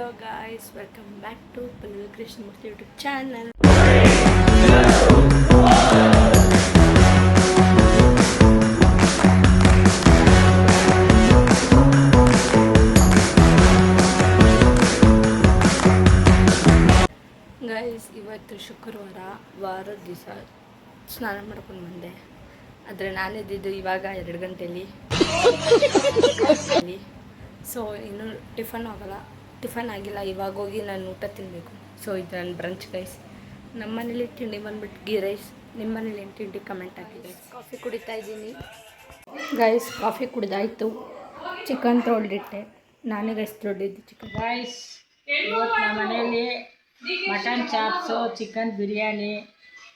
Hello guys, welcome back to Palavi Krishnamurthy YouTube channel. Guys, ಇವತ್ತು ಶುಕ್ರವಾರ, ವಾರದ ದಿವಸ ಸ್ನಾನ ಮಾಡ್ಕೊಂಡು ಬಂದೆ. ಆದರೆ ನಾನಿದ್ದಿದ್ದು ಇವಾಗ 2 ಗಂಟೆಯಲ್ಲಿ. ಸೊ ಇನ್ನೂ ಟಿಫನ್ ಆಗಿಲ್ಲ. ಇವಾಗ ಹೋಗಿ ನಾನು ಊಟ ತಿನ್ನಬೇಕು. ಸೊ ಇದು ನನ್ನ ಬ್ರಂಚ್ ಗೈಸ್. ನಮ್ಮ ಮನೇಲಿ ತಿಂಡಿ ಬಂದ್ಬಿಟ್ಟು ಗೀ ರೈಸ್. ನಿಮ್ಮ ಮನೇಲಿ ಏನು ತಿಂಡಿ ಕಮೆಂಟ್ ಹಾಕಿದೆ. ಕಾಫಿ ಕುಡಿತಾ ಇದ್ದೀನಿ ಗೈಸ್. ಕಾಫಿ ಕುಡಿದಾಯಿತು. ಚಿಕನ್ ತೊಳೆದಿಟ್ಟೆ ನಾನೇ ಗೈಸ್. ತೊಳೆದಿದ್ದು chicken guys. ಇವತ್ತು ನಮ್ಮ ಮನೆಯಲ್ಲಿ ಮಟನ್ ಚಾಪ್ಸು, ಚಿಕನ್ ಬಿರಿಯಾನಿ,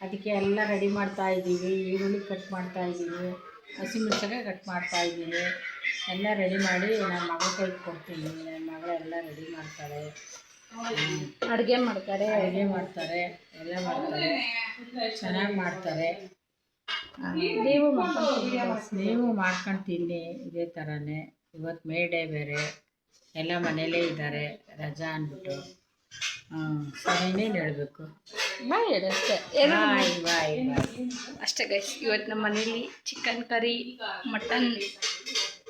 ಅದಕ್ಕೆ ಎಲ್ಲ ರೆಡಿ ಮಾಡ್ತಾ ಇದ್ದೀವಿ. ಈರುಳ್ಳಿ ಕಟ್ ಮಾಡ್ತಾ ಇದ್ದೀವಿ, ಹಸಿಮೆಣಸಿನಕಾಯಿ ಕಟ್ ಮಾಡ್ತಾ ಇದ್ದೀನಿ. ಎಲ್ಲ ರೆಡಿ ಮಾಡಿ ನನ್ನ ಮಗಳ ಕೈಗೆ ಕೊಡ್ತೀನಿ. ನನ್ನ ಮಗಳೆಲ್ಲ ರೆಡಿ ಮಾಡ್ತಾಳೆ, ಅಡುಗೆ ಮಾಡ್ತಾರೆ, ಎಲ್ಲ ಮಾಡ್ತಾರೆ, ಚೆನ್ನಾಗಿ ಮಾಡ್ತಾರೆ. ನೀವು ಮಾಡ್ಕೊಂಡು ತಿನ್ನಿ ಇದೇ ಥರನೇ. ಇವತ್ತು ಮೇ ಡೇ ಬೇರೆ, ಎಲ್ಲ ಮನೇಲೇ ಇದ್ದಾರೆ, ರಜಾ ಅಂದ್ಬಿಟ್ಟು. ಸರಿನೇನು ಹೇಳಬೇಕು, ಅಷ್ಟೇ ಗೈಸ್. ಇವತ್ತು ನಮ್ಮ ಮನೇಲಿ ಚಿಕನ್ ಕರಿ, ಮಟನ್.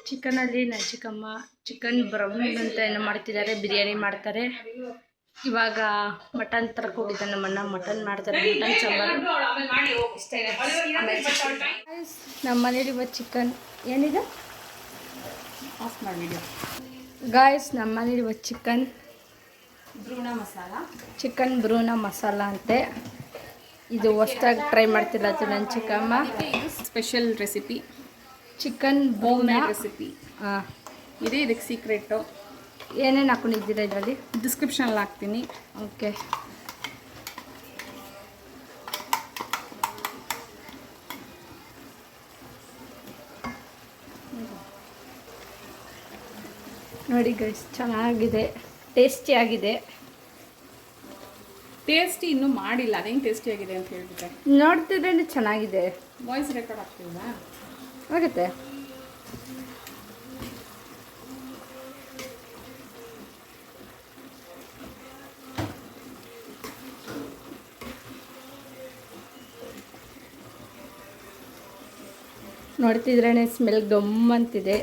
ಚಿಕನಲ್ಲಿ ನನ್ನ ಚಿಕ್ಕಮ್ಮ ಚಿಕನ್ ಬ್ರೌನ್ ಅಂತ ಏನೋ ಮಾಡ್ತಿದ್ದಾರೆ, ಬಿರಿಯಾನಿ ಮಾಡ್ತಾರೆ. ಇವಾಗ ಮಟನ್ ತರಕ್ಕೆ ಹೋಗಿದ್ದ ನಮ್ಮಣ್ಣ, ಮಟನ್ ಮಾಡ್ತಾರೆ, ಮಟನ್ ಸಾಂಬಾರು. ನಮ್ಮ ಮನೇಲಿ ಇವತ್ತು ಚಿಕನ್ ಏನಿದೆ ಆಫ್ ಮಾಡಿಬಿಡಿ ಗಾಯ್ಸ್. ನಮ್ಮ ಮನೇಲಿ ಇವತ್ತು ಚಿಕನ್ ಬ್ರೂನ ಮಸಾಲ ಅಂತೆ. ಇದು ಹೊಸ್ದಾಗಿ ಟ್ರೈ ಮಾಡ್ತಿರೋದು ನನ್ನ ಚಿಕ್ಕಮ್ಮ. ಸ್ಪೆಷಲ್ ರೆಸಿಪಿ, ಚಿಕನ್ ಬ್ರೂನ ರೆಸಿಪಿ. ಇದೇ ಇದಕ್ಕೆ ಸೀಕ್ರೆಟು. ಏನೇನು ಹಾಕೊಂಡಿದ್ದೀರಾ ಇದರಲ್ಲಿ? ಡಿಸ್ಕ್ರಿಪ್ಷನಲ್ಲಿ ಹಾಕ್ತೀನಿ. ಓಕೆ. ನೋಡಿ ಗೈಸ್, ಚೆನ್ನಾಗಿದೆ, ಟೇಸ್ಟಿಯಾಗಿದೆ. ಟೇಸ್ಟಿ ಇನ್ನೂ ಮಾಡಿಲ್ಲ, ಅದೇನು ಟೇಸ್ಟಿಯಾಗಿದೆ ಅಂತ ಹೇಳ್ಬಿಟ್ಟೆ. ನೋಡ್ತಿದ್ರೆ ಚೆನ್ನಾಗಿದೆ. ವಾಯ್ಸ್ ರೆಕಾರ್ಡ್ ಆಗ್ತಿಲ್ವಾ? ಆಗುತ್ತೆ. ನೋಡ್ತಿದ್ರೇ ಸ್ಮೆಲ್ ಗಮ್ಮಂತಿದೆ.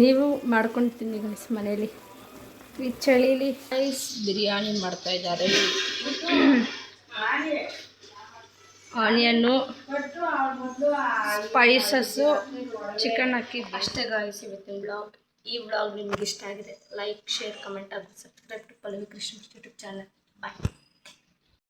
ನೀವು ಮಾಡ್ಕೊಂಡು ತಿನ್ನಿ ಗೈಸ್ ಮನೇಲಿ ಈ ಚಳಿಲಿ. ರೈಸ್ ಬಿರಿಯಾನಿ ಮಾಡ್ತಾ ಇದ್ದಾರೆ. ಆನಿಯನ್ನು, ಸ್ಪೈಸಸ್ಸು, ಚಿಕನ್ ಹಾಕಿ. ಅಷ್ಟೇ ಗಾಯ್ಸ್ ಇವತ್ತಿನ ಬ್ಲಾಗ್. ಈ ಬ್ಲಾಗ್ ನಿಮ್ಗೆ ಇಷ್ಟ ಆಗಿದೆ, ಲೈಕ್, ಶೇರ್, ಕಮೆಂಟ್ ಹಾಗೂ subscribe to Pallavi Krishna YouTube channel. Bye.